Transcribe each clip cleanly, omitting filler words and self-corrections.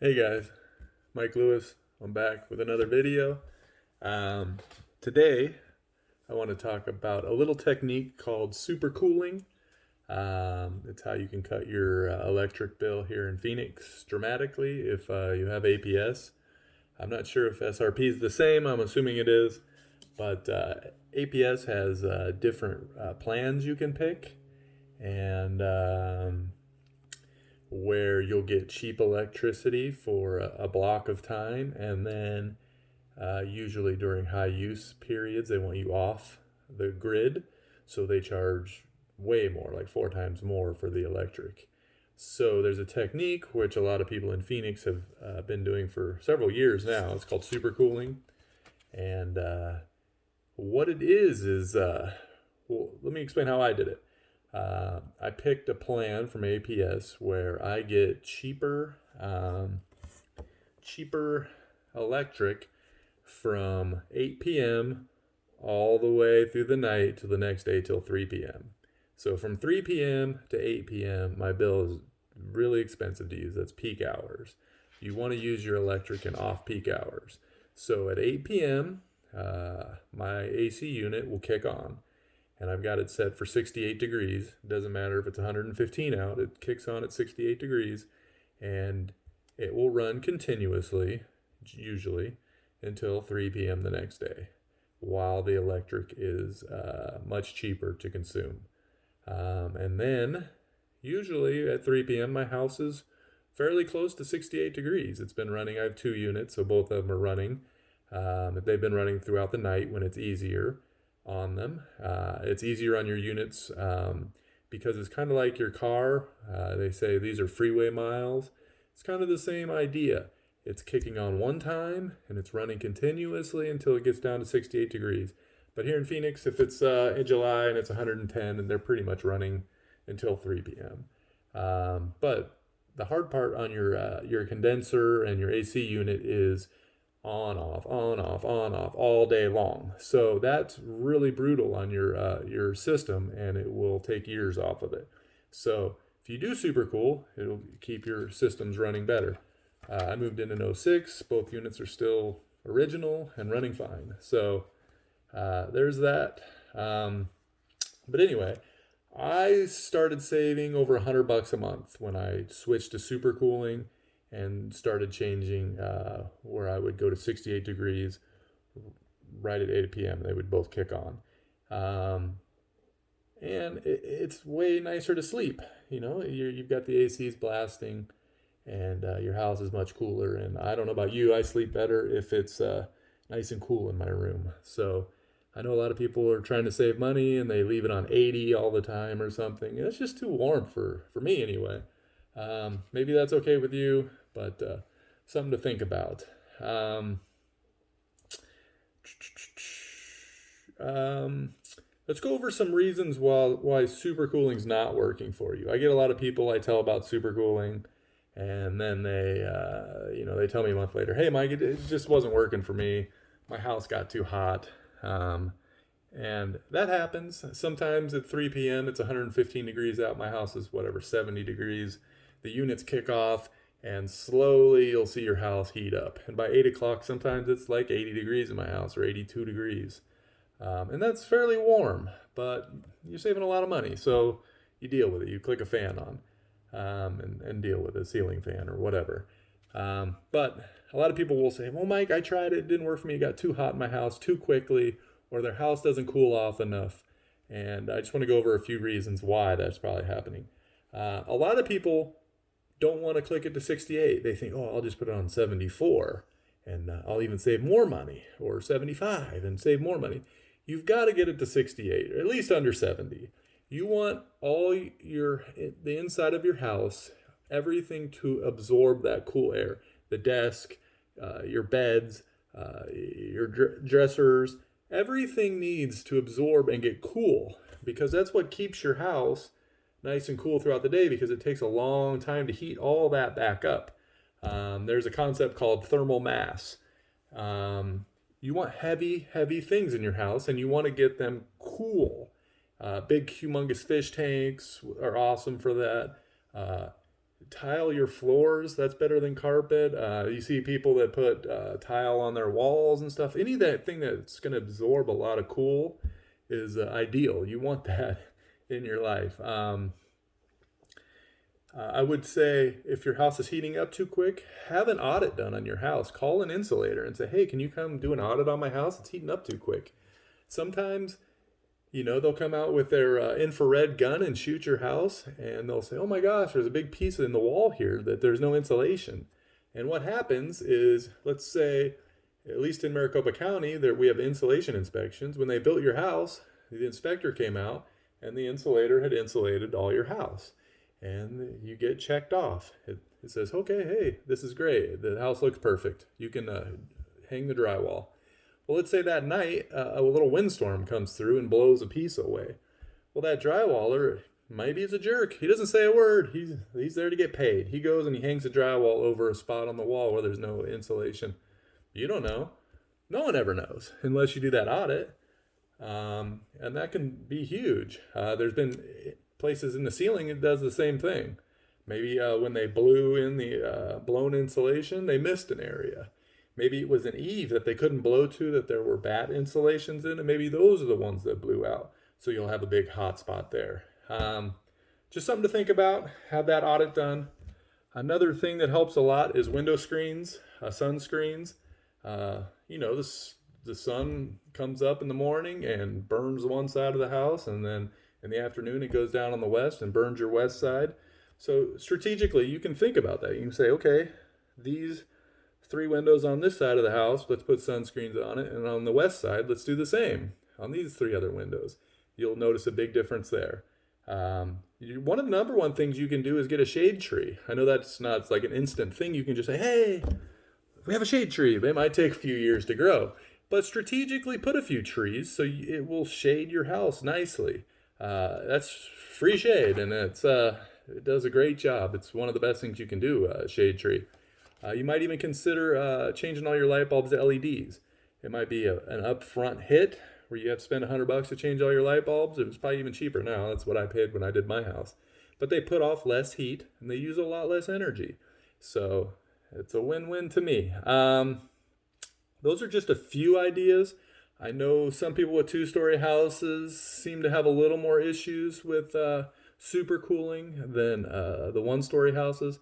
Hey guys, Mike Lewis. I'm back with another video. Um, Today, I want to talk about a little technique called supercooling. It's how you can cut your electric bill here in Phoenix dramatically if you have APS. I'm not sure if SRP is the same, I'm assuming it is, but APS has different plans you can pick, and where you'll get cheap electricity for a block of time, and then usually during high use periods they want you off the grid, so they charge way more, like four times more for the electric. So there's a technique which a lot of people in Phoenix have been doing for several years now. It's called supercooling, and what it is well, let me explain how I did it. I picked a plan from APS where I get cheaper electric from 8 p.m. all the way through the night to the next day till 3 p.m. So from 3 p.m. to 8 p.m., my bill is really expensive to use. That's peak hours. You want to use your electric in off peak hours. So at 8 p.m., my AC unit will kick on, and I've got it set for 68 degrees. It doesn't matter if it's 115 out, it kicks on at 68 degrees, and it will run continuously, usually, until 3 p.m. the next day, while the electric is much cheaper to consume. And then, usually at 3 p.m., my house is fairly close to 68 degrees. It's been running, I have two units, so both of them are running. They've been running throughout the night when it's easier on them. It's easier on your units because it's kind of like your car. They say these are freeway miles. It's kind of the same idea. It's kicking on one time and it's running continuously until it gets down to 68 degrees. But here in Phoenix, if it's in July and it's 110, and they're pretty much running until 3 p.m. But the hard part on your condenser and your AC unit is on off on off on off all day long. So that's really brutal on your system, and it will take years off of it. So if you do super cool, it'll keep your systems running better. I moved in '06. Both units are still original and running fine. So there's that. But anyway, I started saving over $100 a month when I switched to supercooling and started changing where I would go to 68 degrees right at 8 p.m. They would both kick on. Um, and it's way nicer to sleep. You know, you've got the ACs blasting, and your house is much cooler. And I don't know about you, I sleep better if it's nice and cool in my room. So I know a lot of people are trying to save money and they leave it on 80 all the time or something. It's just too warm for me anyway. Maybe that's okay with you, but something to think about. Um, um, let's go over some reasons why supercooling's not working for you. I get a lot of people I tell about supercooling, and then they tell me a month later, "Hey, Mike, it just wasn't working for me. My house got too hot." And that happens. Sometimes at 3 p.m., it's 115 degrees out. My house is whatever, 70 degrees. The units kick off, and slowly you'll see your house heat up. And by 8 o'clock, sometimes it's like 80 degrees in my house or 82 degrees. And that's fairly warm, but you're saving a lot of money. So you deal with it. You click a fan on and deal with a ceiling fan or whatever. But a lot of people will say, well, Mike, I tried it. It didn't work for me. It got too hot in my house too quickly, or their house doesn't cool off enough. And I just want to go over a few reasons why that's probably happening. A lot of people don't want to click it to 68. They think, oh, I'll just put it on 74 and I'll even save more money, or 75 and save more money. You've got to get it to 68, or at least under 70. You want the inside of your house, everything to absorb that cool air. The desk, your beds, your dressers, everything needs to absorb and get cool, because that's what keeps your house nice and cool throughout the day, because it takes a long time to heat all that back up. There's a concept called thermal mass. You want heavy things in your house, and you want to get them cool. Big, humongous fish tanks are awesome for that. Tile your floors. That's better than carpet. You see people that put tile on their walls and stuff. Any of that thing that's going to absorb a lot of cool is ideal. You want that in your life. I would say if your house is heating up too quick, have an audit done on your house. Call an insulator and say, hey, can you come do an audit on my house? It's heating up too quick. Sometimes, they'll come out with their infrared gun and shoot your house, and they'll say, oh my gosh, there's a big piece in the wall here that there's no insulation. And what happens is, let's say, at least in Maricopa County, there we have insulation inspections. When they built your house, the inspector came out and the insulator had insulated all your house. And you get checked off. It says, okay, hey, this is great. The house looks perfect. You can hang the drywall. Well, let's say that night a little windstorm comes through and blows a piece away. Well, that drywaller, maybe he's a jerk. He doesn't say a word. He's there to get paid. He goes and he hangs the drywall over a spot on the wall where there's no insulation. You don't know. No one ever knows unless you do that audit. And that can be huge. There's been places in the ceiling it does the same thing. Maybe when they blew in the blown insulation, they missed an area. Maybe it was an eave that they couldn't blow to, that there were bat insulations in, and maybe those are the ones that blew out. So you'll have a big hot spot there. Just something to think about. Have that audit done. Another thing that helps a lot is window screens, sunscreens. The sun comes up in the morning and burns one side of the house, and then in the afternoon it goes down on the west and burns your west side. So strategically, you can think about that. You can say, okay, these 3 windows on this side of the house, let's put sunscreens on it. And on the west side, let's do the same on these 3 other windows. You'll notice a big difference there. One of the number one things you can do is get a shade tree. I know that's not it's like an instant thing. You can just say, hey, we have a shade tree. They might take a few years to grow. But strategically put a few trees so it will shade your house nicely. That's free shade, and it does a great job. It's one of the best things you can do, a shade tree. You might even consider changing all your light bulbs to LEDs. It might be an upfront hit where you have to spend $100 to change all your light bulbs. It's probably even cheaper now. That's what I paid when I did my house. But they put off less heat and they use a lot less energy. So it's a win-win to me. Those are just a few ideas. I know some people with 2-story houses seem to have a little more issues with supercooling than the 1-story houses.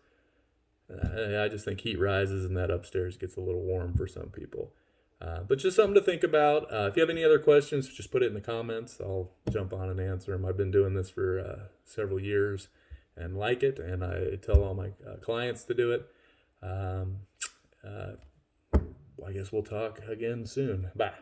I just think heat rises and that upstairs gets a little warm for some people. But just something to think about. If you have any other questions, just put it in the comments. I'll jump on and answer them. I've been doing this for several years and like it, and I tell all my clients to do it. I guess we'll talk again soon. Bye.